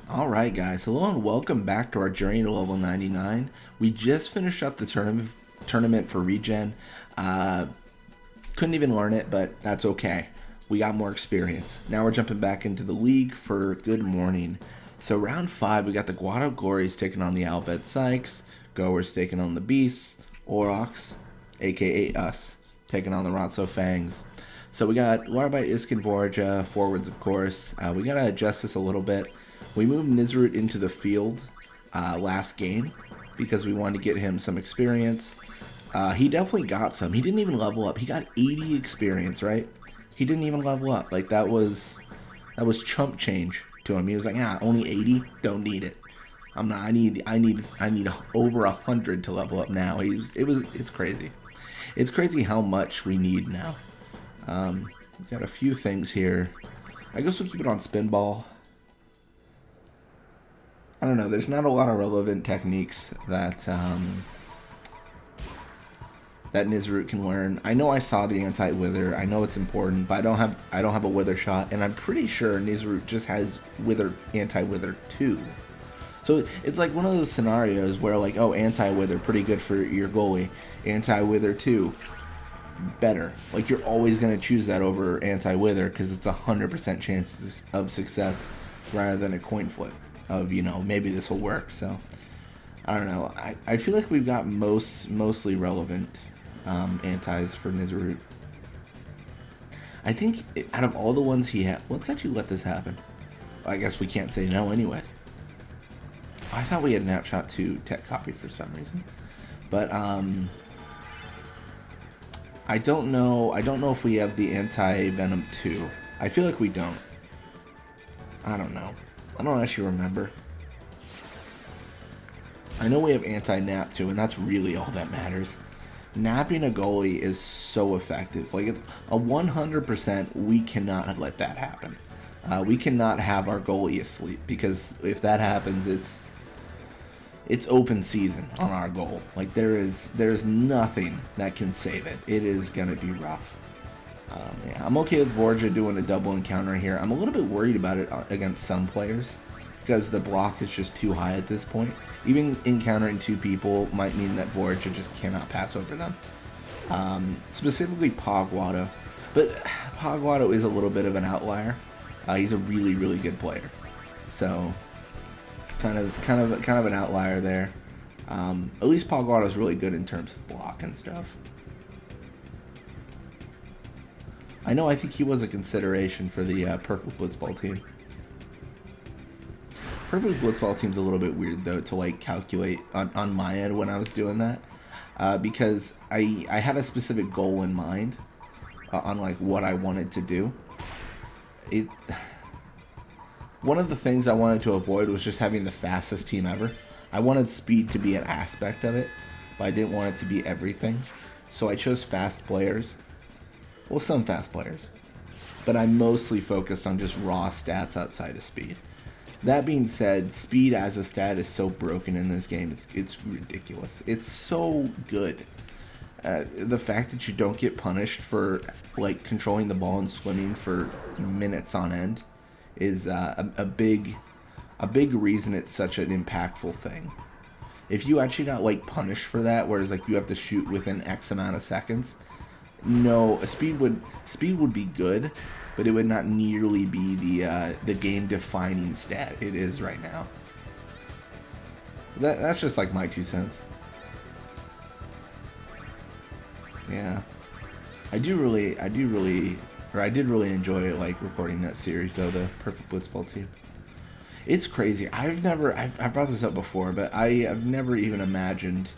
Alright guys, hello and welcome back to our journey to level 99. We just finished up the tournament for regen. Couldn't even learn it, but that's okay. We got more experience. Now we're jumping back into the league for good morning. So round 5, we got the Guado Glories taking on the Albed Sykes, Goers taking on the Beasts, Aurochs, aka us, taking on the Rotso Fangs. So we got Warbite Iskin Borgia, forwards of course. We gotta adjust this a little bit. We moved Nizrut into the field last game because we wanted to get him some experience. He definitely got some. He didn't even level up. He got 80 experience, right? He didn't even level up. Like that was chump change to him. He was like, only 80, don't need it. I'm not. I need over 100 to level up now. It's crazy. It's crazy how much we need now. We've got a few things here. I guess we'll keep it on Spinball. I don't know, there's not a lot of relevant techniques that that Nizrut can learn. I know I saw the anti-wither, I know it's important, but I don't have a wither shot, and I'm pretty sure Nizrut just has wither anti-wither too. So it's like one of those scenarios where like, oh, anti-wither, pretty good for your goalie. Anti-wither 2, better. Like you're always gonna choose that over anti-wither because it's 100% chance of success rather than a coin flip of, you know, maybe this will work. So I don't know. I feel like we've got mostly relevant antis for Nizrut. I think out of all the ones he had, let's actually let this happen. I guess we can't say no anyways. I thought we had Napshot 2 tech copy for some reason, but I don't know if we have the anti-venom 2. I feel like we don't. I don't know. I don't actually remember. I know we have anti-nap too, and that's really all that matters. Napping a goalie is so effective. Like a 100%, we cannot let that happen. We cannot have our goalie asleep, because if that happens, it's open season on our goal. Like there's nothing that can save it. It is gonna be rough. Yeah, I'm okay with Borgia doing a double encounter here. I'm a little bit worried about it against some players because the block is just too high at this point. Even encountering 2 people might mean that Borgia just cannot pass over them. Specifically Pogwado. But Pogwado is a little bit of an outlier. He's a really, really good player. So kind of an outlier there. At least Pogwado is really good in terms of block and stuff. I think he was a consideration for the Perfect Blitzball team. Perfect Blitzball team's a little bit weird though to like calculate on my end when I was doing that, because I had a specific goal in mind on like what I wanted to do. One of the things I wanted to avoid was just having the fastest team ever. I wanted speed to be an aspect of it, but I didn't want it to be everything. So I chose fast players. Well, some fast players. But I mostly focused on just raw stats outside of speed. That being said, speed as a stat is so broken in this game. It's ridiculous. It's so good. The fact that you don't get punished for like controlling the ball and swimming for minutes on end is a big reason it's such an impactful thing. If you actually got like punished for that, whereas like you have to shoot within X amount of seconds, no, speed would be good, but it would not nearly be the game defining stat it is right now. That's just like my 2 cents. Yeah, I did really enjoy like recording that series though, the Perfect Blitzball team. It's crazy. I've brought this up before, but I've never even imagined.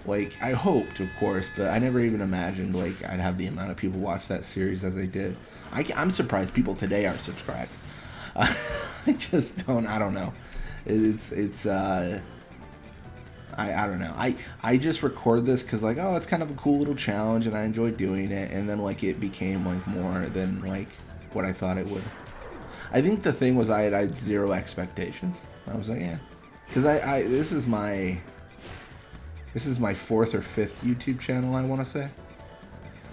Like, I hoped, of course, but I never even imagined, like, I'd have the amount of people watch that series as I did. I'm surprised people today are subscribed. I just don't, I don't know. I don't know. I just record this because, like, oh, it's kind of a cool little challenge, and I enjoy doing it, and then, like, it became, like, more than, like, what I thought it would. I think the thing was I had 0 expectations. I was like, yeah. Because this is my 4th or 5th YouTube channel, I want to say.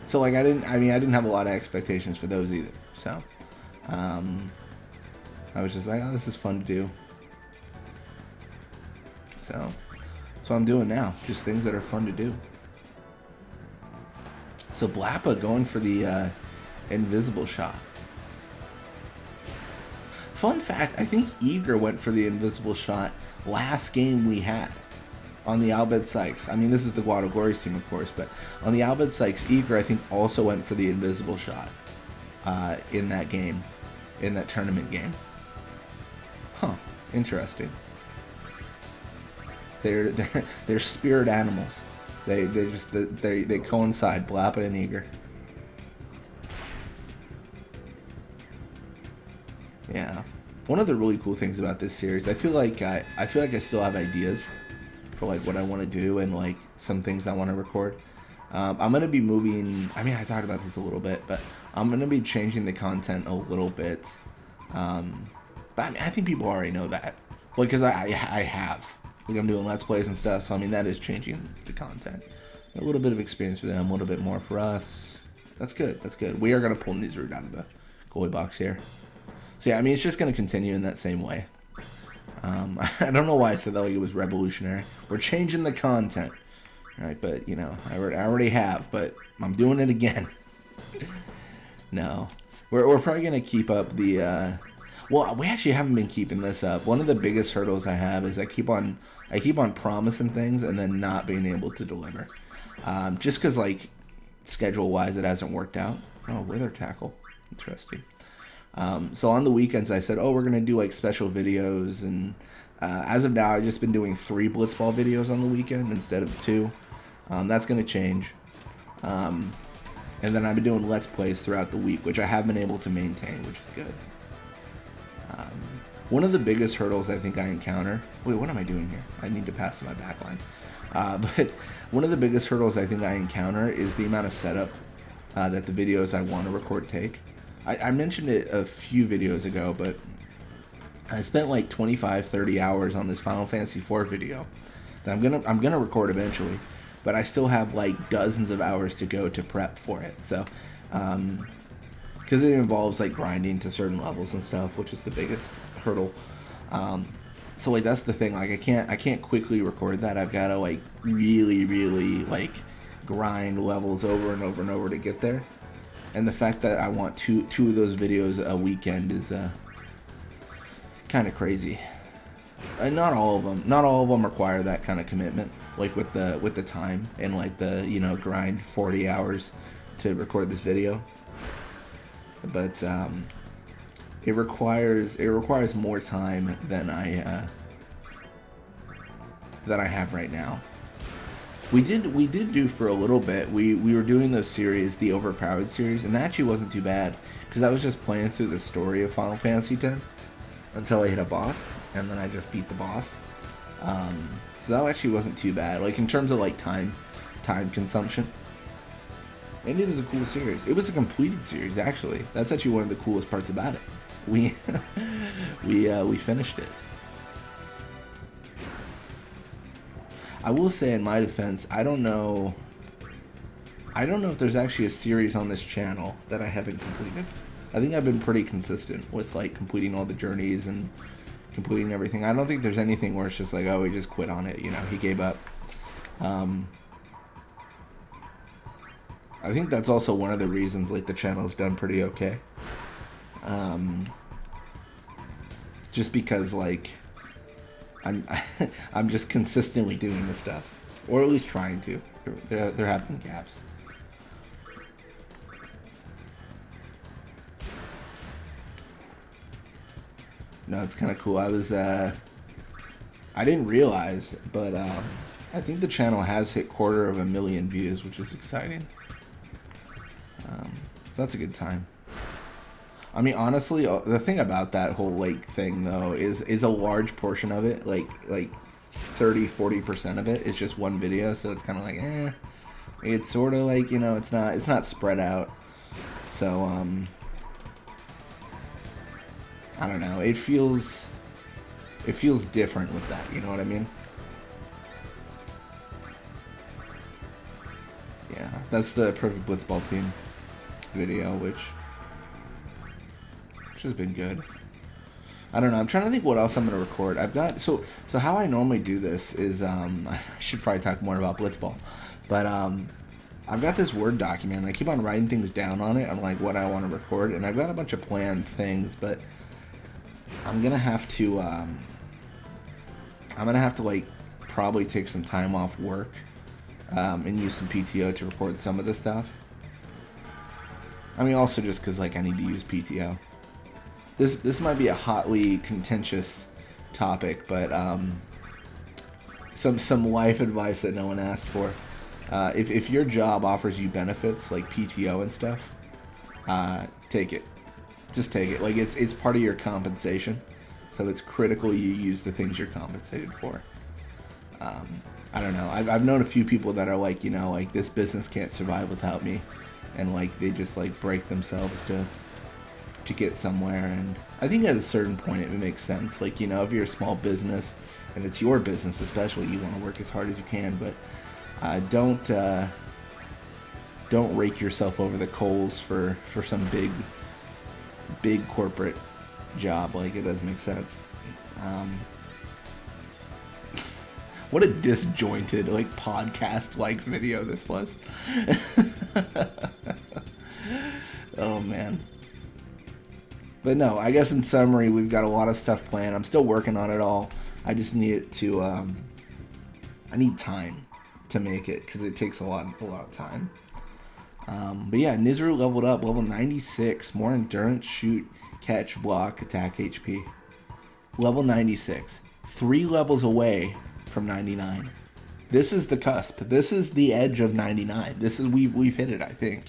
So like I didn't have a lot of expectations for those either. So I was just like, oh, this is fun to do. So that's what I'm doing now. Just things that are fun to do. So Blappa going for the invisible shot. Fun fact, I think Eager went for the invisible shot last game we had on the Albed Sykes. I mean, this is the Guado Glories team, of course, but on the Albed Sykes, Eager, I think, also went for the invisible shot in that game, in that tournament game. Huh, interesting. They're spirit animals. They coincide, Blappa and Eager. Yeah, one of the really cool things about this series, I feel like I still have ideas for like what I want to do and like some things I want to record. I'm gonna be moving. I mean, I talked about this a little bit, but I'm gonna be changing the content a little bit. But I mean, I think people already know that, like, because I have, like, I'm doing Let's Plays and stuff. So I mean, that is changing the content. A little bit of experience for them, a little bit more for us. That's good. That's good. We are gonna pull Nizru out of the goalie box here. So yeah, I mean, it's just going to continue in that same way. I don't know why I said that like it was revolutionary. We're changing the content. Right, but, you know, I already have, but I'm doing it again. No. We're probably going to keep up the... well, we actually haven't been keeping this up. One of the biggest hurdles I have is I keep on promising things and then not being able to deliver. Just because, like, schedule-wise, it hasn't worked out. Oh, wither tackle. Interesting. So on the weekends, I said, oh, we're going to do like special videos. And as of now, I've just been doing 3 Blitzball videos on the weekend instead of 2. That's going to change. And then I've been doing Let's Plays throughout the week, which I have been able to maintain, which is good. One of the biggest hurdles I think I encounter... Wait, what am I doing here? I need to pass to my backline. But one of the biggest hurdles I think I encounter is the amount of setup that the videos I want to record take. I mentioned it a few videos ago, but I spent like 25-30 hours on this Final Fantasy IV video that I'm gonna record eventually, but I still have like dozens of hours to go to prep for it. So, because it involves like grinding to certain levels and stuff, which is the biggest hurdle. So like that's the thing. Like I can't quickly record that. I've got to like really like grind levels over and over and over to get there. And the fact that I want two of those videos a weekend is kind of crazy. And not all of them require that kind of commitment. Like with the time and like the, you know, grind 40 hours to record this video. But it requires more time than I have right now. We did do for a little bit. We were doing those series, the Overpowered series, and that actually wasn't too bad because I was just playing through the story of Final Fantasy X until I hit a boss, and then I just beat the boss. So that actually wasn't too bad. Like in terms of like time consumption, and it was a cool series. It was a completed series actually. That's actually one of the coolest parts about it. We finished it. I will say in my defense, I don't know if there's actually a series on this channel that I haven't completed. I think I've been pretty consistent with like completing all the journeys and completing everything. I don't think there's anything where it's just like, oh, he just quit on it, you know, he gave up. I think that's also one of the reasons like the channel's done pretty okay. Just because like I'm just consistently doing this stuff, or at least trying to. There have been gaps. No, it's kind of cool. I didn't realize, but I think the channel has hit 250,000 views, which is exciting. So that's a good time. I mean, honestly, the thing about that whole like thing though is a large portion of it, like 30-40% of it is just one video, so it's kind of like it's sort of like, you know, it's not spread out. So I don't know, it feels different with that, you know what I mean? Yeah, that's the Perfect Blitzball team video, which has been good. I don't know. I'm trying to think what else I'm gonna record. I've got so how I normally do this is I should probably talk more about Blitzball, but I've got this Word document and I keep on writing things down on it on like what I want to record, and I've got a bunch of planned things, but I'm gonna have to like probably take some time off work and use some PTO to record some of this stuff. I mean, also just because like I need to use PTO. This might be a hotly contentious topic, but some life advice that no one asked for. If your job offers you benefits like PTO and stuff, take it. Just take it. Like it's part of your compensation, so it's critical you use the things you're compensated for. I don't know. I've known a few people that are like, you know, like this business can't survive without me, and like they just like break themselves to get somewhere. And I think at a certain point it makes sense. Like, you know, if you're a small business and it's your business especially, you want to work as hard as you can, but don't rake yourself over the coals for some big corporate job. Like, it doesn't make sense. What a disjointed like podcast like video this was. Oh man. But no, I guess in summary, we've got a lot of stuff planned. I'm still working on it all. I just need it to, I need time to make it because it takes a lot of time. But yeah, Nizru leveled up, level 96, more endurance, shoot, catch, block, attack, HP. Level 96, 3 levels away from 99. This is the cusp. This is the edge of 99. This is we've hit it, I think.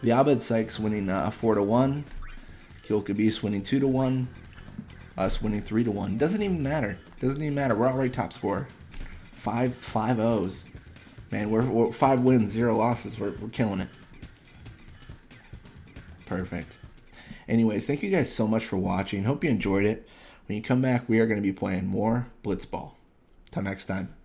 The Abed Sykes winning 4-1. Kilika Beast winning 2-1. Us winning 3-1. Doesn't even matter. We're already top scorer. 5 O's. Man, we're 5 wins, 0 losses. We're killing it. Perfect. Anyways, thank you guys so much for watching. Hope you enjoyed it. When you come back, we are going to be playing more Blitzball. Till next time.